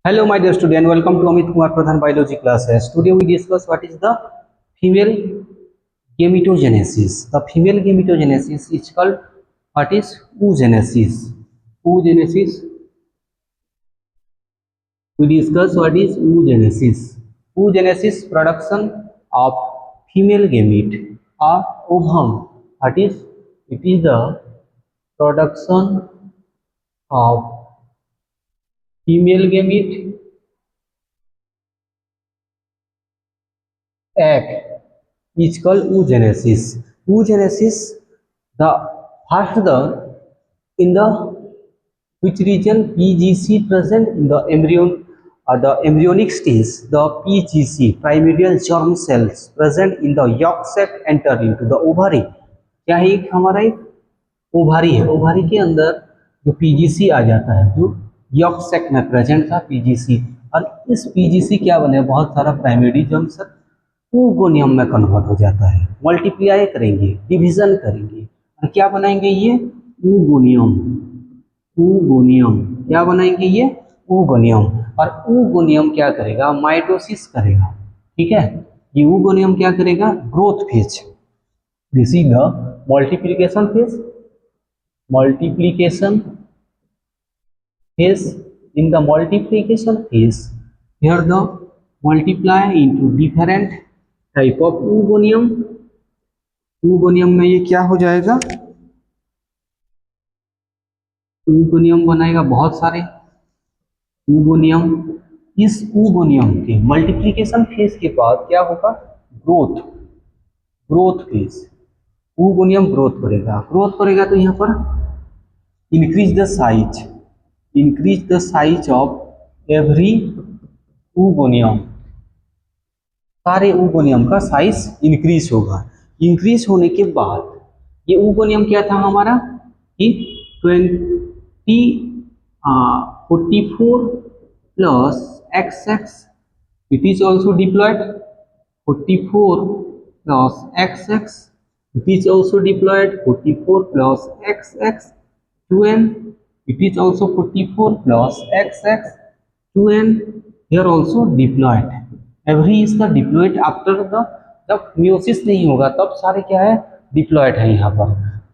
Hello, my dear student. Welcome to Amit Kumar Pradhan Biology classes. Today we discuss what is the female gametogenesis. The female gametogenesis is called what is oogenesis. Oogenesis. We discuss what is oogenesis. Oogenesis production of female gamete or ovum. What is? It is the production of female gamete egg is called oogenesis. Oogenesis, the first the in the which region PGC present in the embryon or the embryonic stage, the PGC primordial germ cells present in the yolk sac enter into the ovary. क्या है एक हमारा एक ovary है, ovary के अंदर जो PGC आ जाता है, जो यॉक सेक में प्रेजेंट था पीजीसी, और इस पीजीसी क्या बने बहुत सारा प्राइमरी जर्म सेल oogoनियम में कन्वर्ट हो जाता है, मल्टीप्लाई करेंगे, डिवीजन करेंगे और क्या बनाएंगे ये oogoनियम। oogoनियम क्या बनाएंगे ये oogoनियम, और oogoनियम क्या करेगा माइटोसिस करेगा। ठीक है, ये oogoनियम क्या करेगा growth phase, this is the multiplication phase. multiplication phase. In the multiplication phase, here the multiply into different type of oogoनियम। oogoनियम में ये क्या हो जाएगा, oogoनियम बनाएगा बहुत सारे oogoनियम। इस oogoनियम के मल्टीप्लिकेशन फेज के बाद क्या होगा ग्रोथ, ग्रोथ फेज। oogoनियम ग्रोथ करेगा, ग्रोथ करेगा तो यहाँ पर increase the size of every oogoनियम, सारे oogoनियम का साइज इंक्रीज होगा। इंक्रीज होने के बाद ये oogoनियम क्या था हमारा कि 44 plus XX, it is also deployed. 44 plus XX, it is also diploid। 44 plus XX 2n, it is also 44 plus XX 2n, here also diploid। every is the diploid after the, जब meiosis नहीं होगा तब सारे क्या है diploid है यहाँ पर।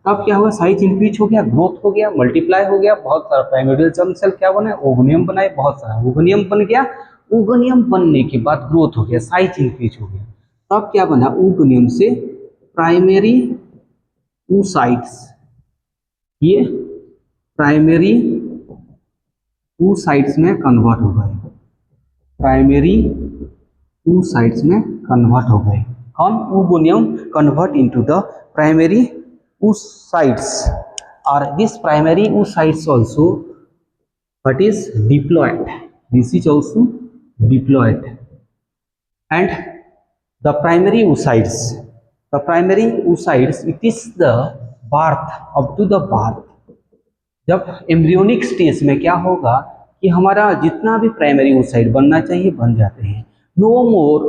तब क्या हुआ साइज इंक्रीज हो गया, ग्रोथ हो गया, मल्टीप्लाई हो गया, बहुत सारा प्राइमोर्डियल जर्म सेल क्या बने oogoनियम बनाए, बहुत सारा oogoनियम बन गया। oogoनियम बनने के बाद ग्रोथ हो गया, साइज इंक्रीज हो गया, तब क्या बना oogoनियम से प्राइमरी oocytes, ये प्राइमरी oocytes में कन्वर्ट हो गए, प्राइमरी oocytes में कन्वर्ट हो गए। कौन oogoनियम convert into the primary oocytes, और this primary oocytes also what is diploid, this is also diploid, and the primary oocytes, the primary oocytes, it is the birth, up to the birth। जब embryonic stage में क्या होगा कि हमारा जितना भी primary oocyte बनना चाहिए बन जाते हैं। No more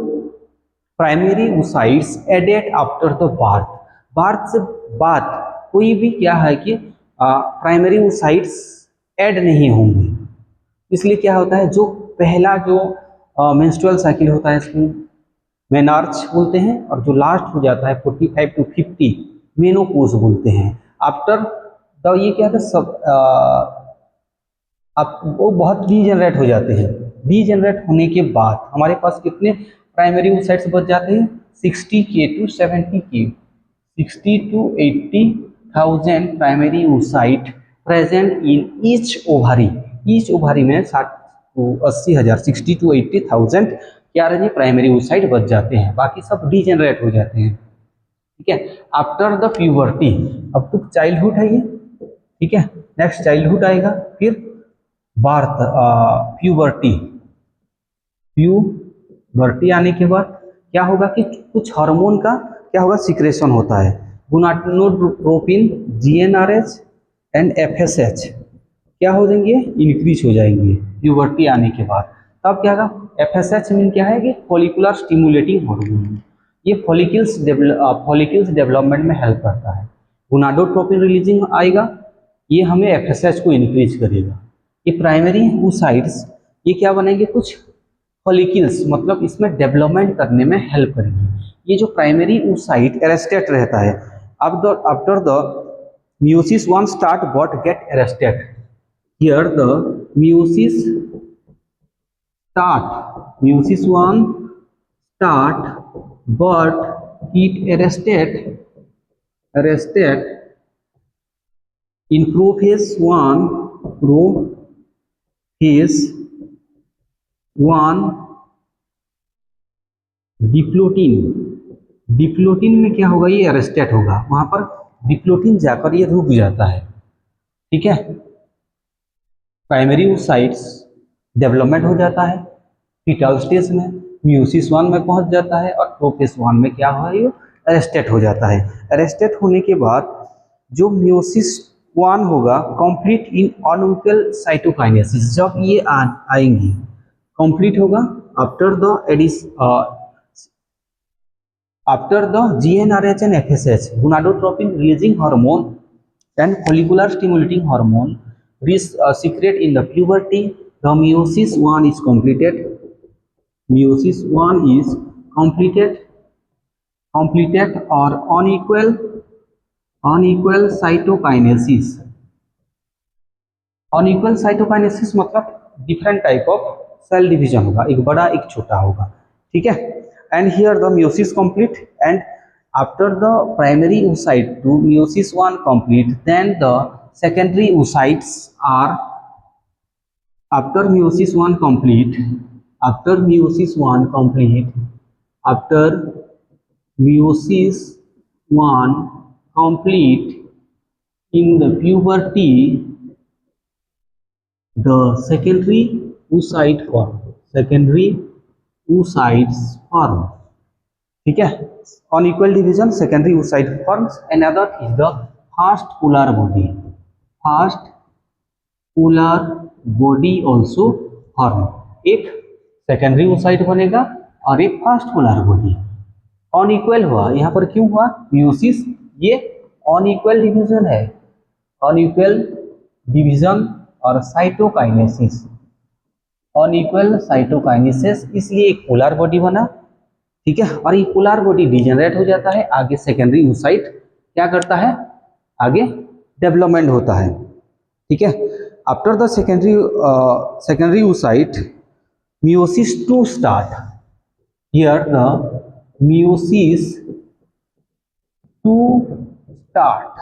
primary oocytes added after the birth, birth से बाद कोई भी क्या है कि प्राइमरी oocytes ऐड नहीं होंगे। इसलिए क्या होता है जो पहला जो मेंस्ट्रुअल साइकिल होता है इसको मेनार्च बोलते हैं, और जो लास्ट हो जाता है 45 to 50 मेनोपोज बोलते हैं। आफ्टर द ये क्या था सब अब वो बहुत डीजेनरेट हो जाते हैं। डीजेनरेट होने के बाद हमारे पास कितने प्राइमरी oocytes बच जाते हैं 60K to 70K, 60 to 80,000 primary oocyte present in each ovary. Each ovary में 60 to 80,000, 60 to 80,000 क्या रहे प्राइमरी oocyte बच जाते हैं, बाकी सब डीजेनरेट हो जाते हैं। ठीक है, आफ्टर द प्यूबर्टी, अब तो चाइल्डहुड है ये। ठीक है, नेक्स्ट चाइल्डहुड आएगा, फिर बर्थ, प्यूबर्टी। प्यूबर्टी आने के बाद क्या होगा कि कुछ हार्मोन का क्या होगा सिक्रेशन होता है, गोनाडोट्रोपिन, GnRH एंड FSH क्या हो जाएंगे इंक्रीज हो जाएंगे प्यूबर्टी आने के बाद। तब क्या होगा FSH मीन क्या है कि फॉलिकुलर स्टिमुलेटिंग हार्मोन, ये फॉलिकल्स डेवलपमेंट में हेल्प करता है। गोनाडोट्रोपिन रिलीजिंग आएगा, ये हमें FSH को इंक्रीज करेगा। ये प्राइमरी oocytes ये क्या बनेंगे, कुछ फॉलिकल्स, मतलब इसमें डेवलपमेंट करने में हेल्प करेंगे। ये जो प्राइमरी oocyte अरेस्टेड रहता है, अब the after the meiosis one start but get arrested, here the meiosis meiosis one start but it arrested in prophase one diplotene में क्या होगा, ये अरेस्टेड होगा, वहां पर डिप्लोटिन जाकर ये रुक जाता है। ठीक है, प्राइमरी oocytes डेवलपमेंट हो जाता है फीटल स्टेज में, meiosis वन में पहुंच जाता है, और प्रोफेज वन में क्या हुआ, ये अरेस्टेड हो जाता है। अरेस्टेड होने के बाद जो meiosis वन होगा कंप्लीट इन अनइक्वल साइटोकाइनेसिस, जब ये आएंगी कंप्लीट होगा after the GnRH and FSH gonadotropin releasing hormone and follicular stimulating hormone secret in the puberty, the meiosis one is completed. Meiosis one is completed or unequal cytokinesis मतलब different type of cell division होगा, एक बड़ा एक छोटा होगा। ठीक है, and here the meiosis complete, and after the primary oocyte to meiosis one complete, then the secondary oocytes are after meiosis one complete after meiosis one complete in the puberty, the secondary oocytes form। ठीक है, unequal division, secondary oocyte forms। another is the fast polar body also form, एक secondary oocyte बनेगा और एक fast polar body। unequal हुआ, यहाँ पर क्यों हुआ, meiosis ये unequal division है, unequal division और साइटोकाइनेसिस इसलिए एक पोलर बॉडी बना। ठीक है, और ये पोलर बॉडी डिजेनरेट हो जाता है, आगे सेकेंडरी oocyte क्या करता है, आगे डेवलपमेंट होता है। ठीक है, after the secondary oocyte meiosis two start, here the meiosis two start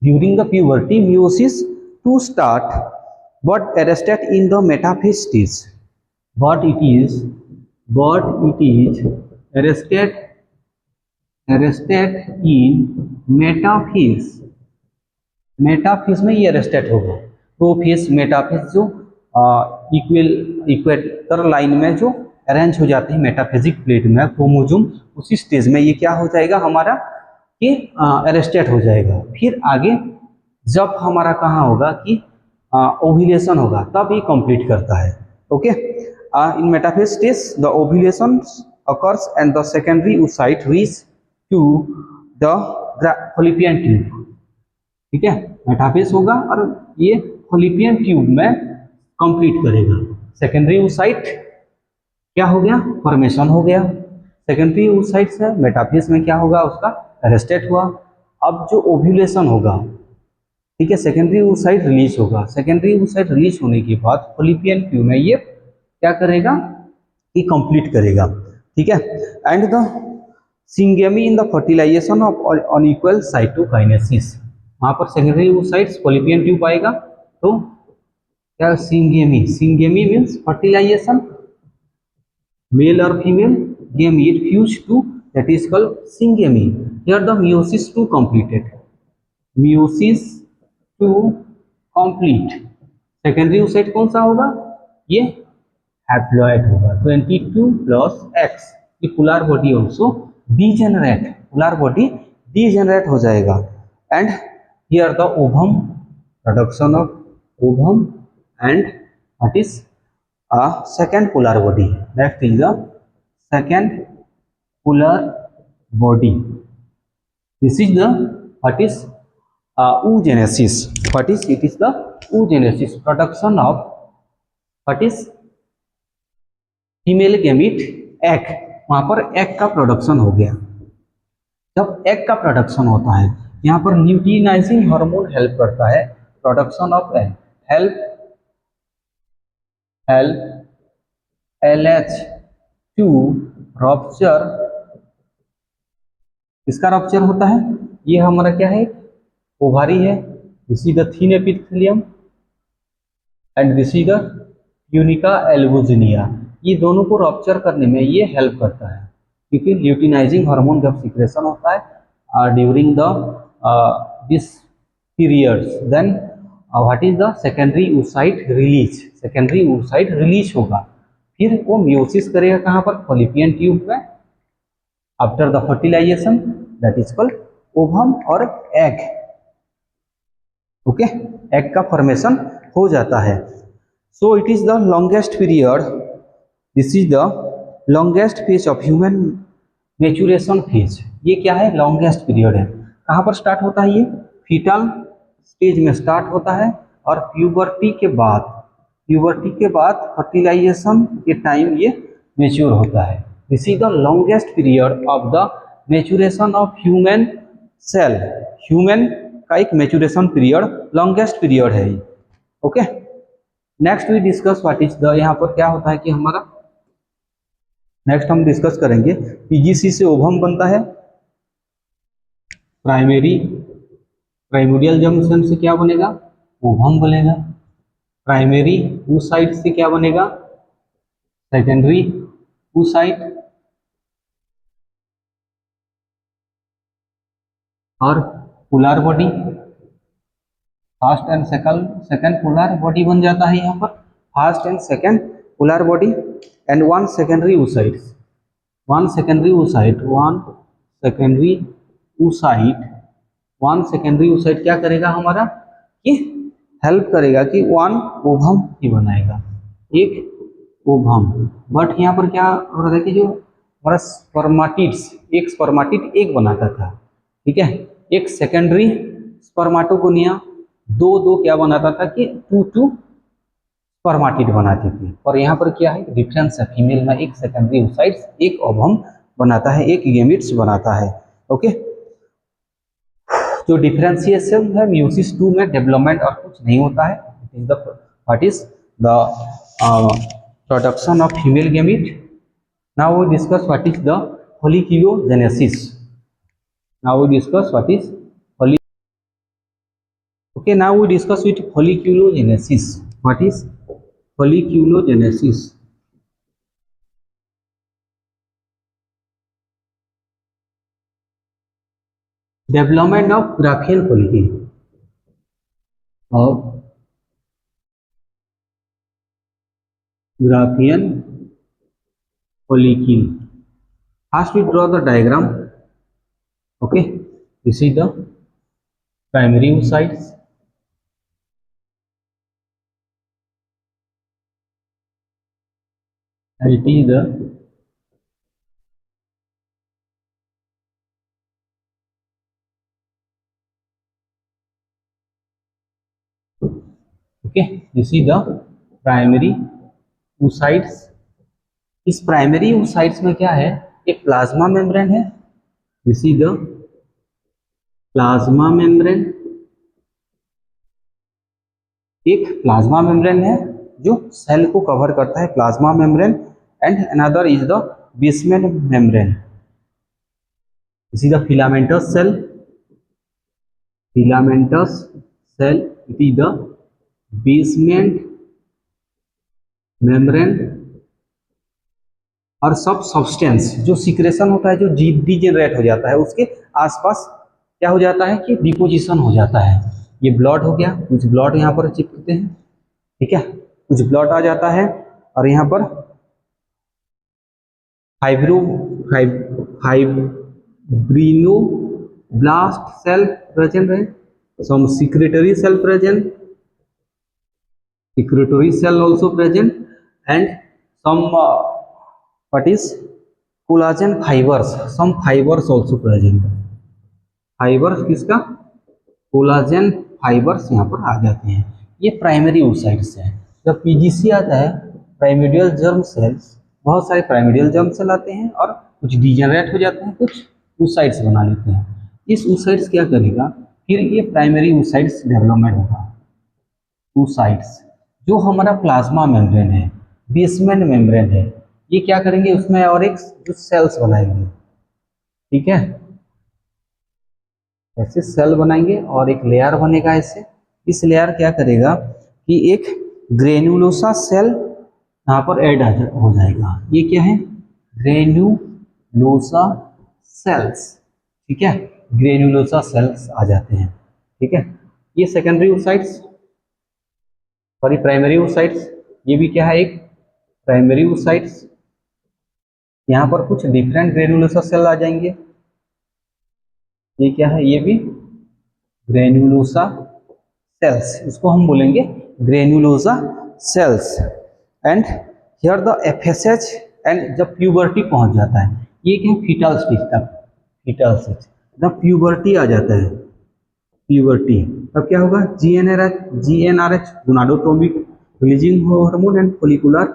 during the puberty, meiosis to start but arrested in the metaphase stage, but it is arrested in metaphase में ये arrested होगा। Prophase metaphase जो equator line में जो arrange हो जाती है metaphasic plate में क्रोमोसोम, उसी स्टेज में ये क्या हो जाएगा हमारा, ये अरेस्टेड हो जाएगा। फिर आगे जब हमारा कहाँ होगा कि ओव्यूलेशन होगा, तब ये कंप्लीट करता है। Okay, in metaphase stage the ovulation occurs and the secondary oocyte reach to the fallopian tube। ठीक है, मेटाफेज होगा और ये fallopian tube में कंप्लीट करेगा। सेकेंडरी oocyte क्या हो गया, फॉर्मेशन हो गया। सेकेंडरी oocyte से मेटाफेज में क्या होगा, उसका अरेस्टेड हुआ। अब जो ओव्यूलेशन होगा, ठीक है, सेकेंडरी oocyte रिलीज होगा। सेकेंडरी oocyte रिलीज होने के बाद fallopian tube में ये क्या करेगा, ये कंप्लीट करेगा। ठीक है, and the syngamy in the fertilization of unequal cytokinesis, वहां पर सेकेंडरी oocytes fallopian tube आएगा तो क्या, सिंगेमी मीन्स फर्टिलाइजेशन, मेल और female gamete fuse to, that is called syngamy। here the meiosis 2 completed, secondary oocyte कौन सा होगा, ये हैप्लॉइड होगा 22 + X। ये पोलर बॉडी ऑल्सो डीजेनरेट हो जाएगा। And here the ovum, production of ovum, and what is second polar body, next is the second polar body. This is the what is oogenesis, it is the oogenesis, production of what is female gamete egg, वहां पर egg का production हो गया। जब egg का production होता है, यहाँ पर ल्यूटिनाइजिंग हार्मोन हेल्प करता है production of egg, help LH to rupture. इसका रप्चर होता है, ये हमारा क्या है, ओवारी है, this is the thin epithelium and this is the tunica albuginea. ये दोनों को रप्चर करने में ये हेल्प करता है, क्योंकि ल्यूटिनाइजिंग हार्मोन जब सिक्रेशन होता है during the this periods, then what is the secondary oocyte release, secondary oocyte release होगा, फिर वो म्यूसिस करेगा कहाँ पर, फॉलिपियन ट्यूब में, after the fertilization, that is called ovum और एग। ओके, एग का फॉर्मेशन हो जाता है। So it is the longest period, this is the longest phase of human maturation phase. ये क्या है, लॉन्गेस्ट पीरियड है। कहाँ पर स्टार्ट होता है, ये फीटल स्टेज में स्टार्ट होता है, और प्यूबर्टी के बाद फर्टिलाइजेशन के टाइम ये मैच्योर होता है। This is the longest period of the maturation of human cell. Human का एक मैच्योरेशन पीरियड लॉन्गेस्ट पीरियड है। Okay, next we discuss what is the, यहाँ पर क्या होता है कि हमारा नेक्स्ट हम डिस्कस करेंगे, पीजीसी से ओवम बनता है, प्राइमोडियल जंक्शन से क्या बनेगा, ओवम बनेगा, प्राइमरी oocyte से क्या बनेगा, सेकेंडरी oocyte, और polar body, first and second polar body बन जाता है यहाँ पर, first and second polar body, and one secondary oocyte क्या करेगा हमारा, कि हेल्प करेगा कि वन ओवम ही बनाएगा, एक ओवम। बट यहाँ पर क्या हो रहा था कि जो हमारा स्पर्माटिड्स, एक स्पर्माटिड एक बनाता था, ठीक है, एक सेकेंडरी स्पर्माटोगोनिया दो क्या बनाता था कि टू स्पर्माटिड बनाती थी। और यहाँ पर क्या है, डिफरेंस है, फीमेल में एक सेकेंडरी oocytes एक ओवम बनाता है, एक गैमीट्स बनाता है। ओके, जो डिफरेंशिएशन है म्यूसिस 2 में डेवलपमेंट और कुछ नहीं होता है, it is the what is the production of female gamete. Now we discuss what is the folliculogenesis. Now we discuss what is okay, now we discuss with folliculogenesis. What is folliculogenesis? Development of Graafian follicle, of Graafian follicle. First we draw the diagram. Okay, this is the primary oocytes, and it is the okay, this is the primary oocytes. इस primary oocytes में क्या है, एक plasma membrane है, this is the plasma membrane, एक plasma membrane है जो cell को कवर करता है, plasma membrane, and another is the basement membrane, this is the filamentous cell, it is the basement membrane. और सब सब्सटेंस जो सिक्रेशन होता है, जो डीजेनरेट हो जाता है, उसके आसपास क्या हो जाता है कि डिपोजिशन हो जाता है। ये ब्लड हो गया, कुछ ब्लड यहाँ पर चिपकते हैं, ठीक है, कुछ ब्लड आ जाता है, और यहाँ पर फाइब्रिनोब्लास्ट सेल प्रेजेंट है, some secretory cell present, secretory cell also present, and some what is collagen fibers, some fibers also present, fibers किसका, कोलाजन फाइबर्स यहाँ पर आ जाते हैं। ये प्राइमरी oocytes है। जब पीजीसी आता है, प्राइमोडियल जर्म सेल्स, बहुत सारे प्राइमोर्डियल जर्म सेल आते हैं और कुछ डिजेनरेट हो जाते हैं, कुछ oocytes बना लेते हैं। इस oocytes क्या करेगा, फिर ये प्राइमरी oocytes डेवलपमेंट होगा। oocytes जो हमारा प्लाज्मा मेम्ब्रेन है, बेसमेंट मेम्ब्रेन है, ये क्या करेंगे, उसमें और एक जो सेल्स बनाएंगे, ठीक है, ऐसे सेल बनाएंगे और एक लेयर बनेगा ऐसे। इस लेयर क्या करेगा कि एक ग्रेन्युलोसा सेल यहाँ पर ऐड हो जाएगा। ये क्या है, ग्रेन्युलोसा सेल्स, ठीक है, ग्रेन्युलोसा सेल्स आ जाते हैं, ठीक है। ये secondary oocytes, sorry primary oocytes, ये भी क्या है, एक प्राइमरी oocytes। यहाँ पर कुछ डिफरेंट ग्रेन्युलोसा सेल आ जाएंगे। ये क्या है, ये भी ग्रेन्युलोसा सेल्स, इसको हम बोलेंगे granulosa cells. And here the FSH, and जब प्यूबर्टी पहुंच जाता है, ये क्या, फीटल स्टेज तक, फीटल स्टेज जब प्यूबर्टी आ जाता है, प्यूबर्टी तब क्या होगा, GnRH gonadotropic releasing hormone and follicular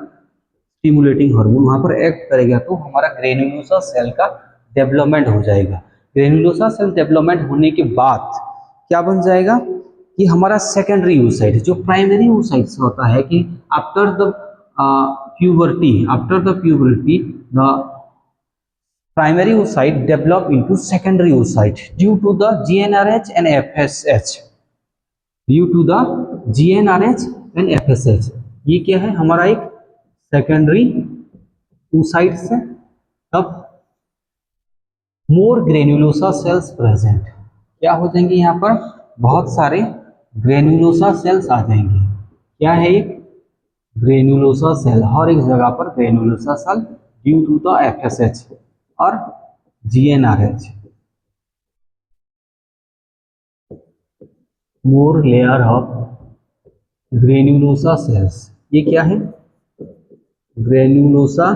stimulating hormone वहां पर एक्ट करेगा, तो हमारा ग्रेन्युलोसा सेल का डेवलपमेंट हो जाएगा। ग्रेन्युलोसा सेल डेवलपमेंट होने के बाद क्या बन जाएगा कि हमारा सेकेंडरी oocyte, जो प्राइमरी oocyte होता है कि after the puberty, the primary oocyte develop into secondary oocyte due to the GnRH and FSH, due to the GnRH and FSH। ये क्या है, हमारा एक सेकेंडरी oocyte से तब मोर ग्रेन्युलोसा सेल्स प्रेजेंट, क्या हो जाएंगे, यहाँ पर बहुत सारे ग्रेन्युलोसा सेल्स आ जाएंगे। क्या है, एक ग्रेन्युलोसा सेल, हर एक जगह पर granulosa cell due to the FSH और GNRH. More layer of granulosa cells, ये क्या है, ग्रेन्युलोसा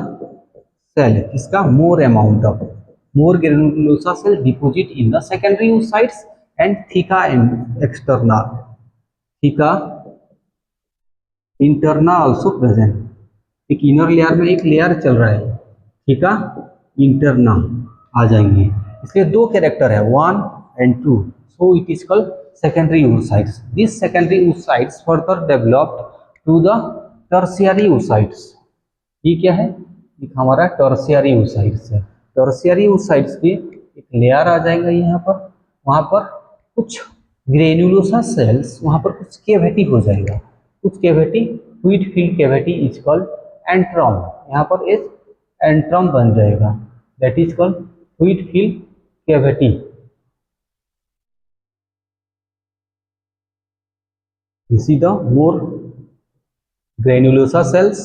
सेल, इसका more amount of, more granulosa cell deposit in the secondary oocytes and theca externa, theca interna also present. एक inner layer में एक layer चल रहा है, थीका इंटरना आ जाएंगे। इसलिए दो कैरेक्टर है, 1 and 2, so it is called secondary oocytes। This secondary oocytes further developed to the tertiary oocytes। ये क्या है, एक हमारा टर्शियरी oocytes है। टर्शियरी oocytes की एक लेयर आ जाएगा यहाँ पर, वहाँ पर कुछ ग्रेन्युलोसा सेल्स, वहाँ पर कुछ कैविटी हो जाएगा, कुछ cavity, fluid field cavity is called antrum, यहाँ पर एक एंट्रम बन जाएगा, that is called fluid field cavity. This is the more granulosa cells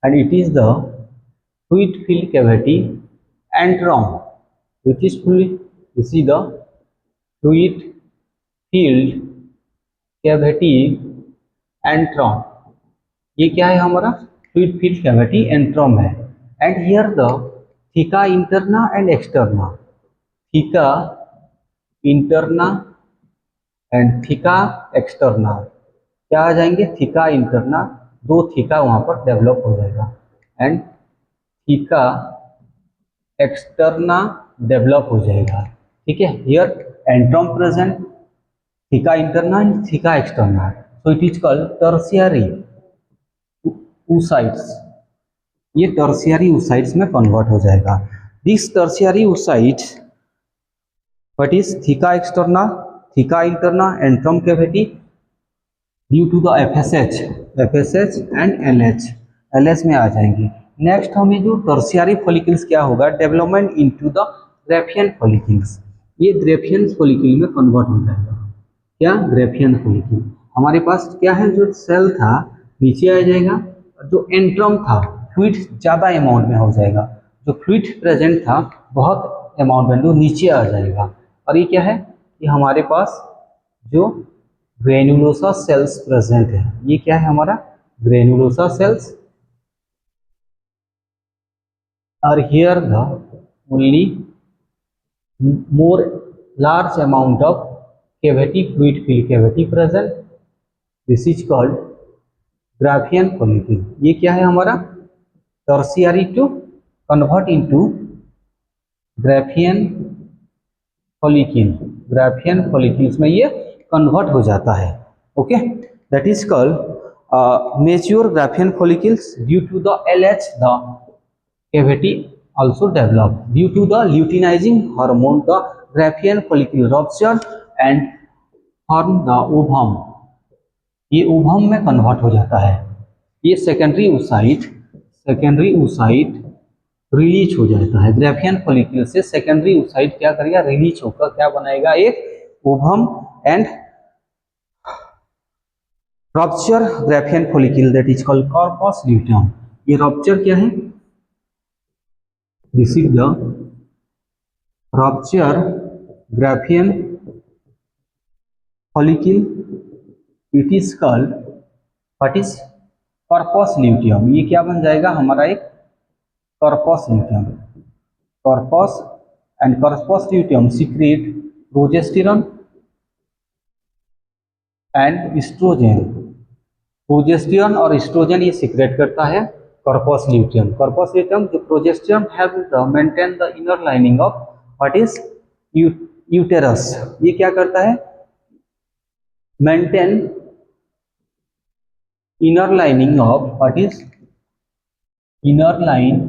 and it is the fluid filled cavity antrum, which is fluid. This is the fluid filled cavity antrum। ये क्या है, हमारा fluid filled cavity antrum है। And here the theca interna and externa, theca interna and theca externa, क्या आ जाएंगे, theca interna, दो theca वहां पर डेवलप हो जाएगा एंड थीका एक्सटर्ना डेवलप हो जाएगा, ठीक है। Here antrum present, theca interna and theca externa, so it is called tertiary oocytes। ये टर्शियरी oocytes में कन्वर्ट हो जाएगा। This tertiary oocytes, what is theca externa, theca interna, antrum cavity due to the FSH and LH में आ जाएंगे। Next हमें जो tertiary follicles क्या होगा, development into the Graafian follicles. ये ग्रेफियन फॉलिकल में कन्वर्ट हो जाएगा। क्या, ग्रेफियन फॉलिकल, हमारे पास क्या है, जो सेल था नीचे आ जाएगा, और जो एंट्रम था फ्लूइड ज़्यादा अमाउंट में हो जाएगा, जो फ्लूइड प्रेजेंट था बहुत अमाउंट में, जो नीचे आ जाएगा। और ये क्या है, कि हमारे पास जो ग्रेन्युलोसा सेल्स प्रेजेंट है, ये क्या है, हमारा granulosa cells are here the only more large amount of cavity, fluid field cavity present, this is called graafian follicle. ये क्या है, हमारा tertiary to convert into graafian follicle, graafian follicles में ये कन्वर्ट हो जाता है। Okay, that is called mature graafian follicles due to the LH the cavity also develop due to the luteinizing hormone, the graphian follicle rupture and form the ovum, ये ovum में convert हो जाता है। ये secondary oocyte release हो जाता है। Graafian follicle से सेकेंडरी oocyte क्या करेगा, रिलीज होकर क्या बनाएगा, एक ovum and rupture graafian follicle that is called corpus luteum. ये रप्चर क्या है, this is the rupture graafian follicle, it is called what is corpus luteum. ये क्या बन जाएगा हमारा, एक corpus luteum. Corpus and corpus luteum secrete progesterone and estrogen. Progesterone और एस्ट्रोजन ये सीक्रेट करता है कॉर्पस ल्यूटियम। कॉर्पस ल्यूटियम जो progesterone help maintain the inner lining of what is uterus. ये क्या करता है, maintain inner lining of what is inner line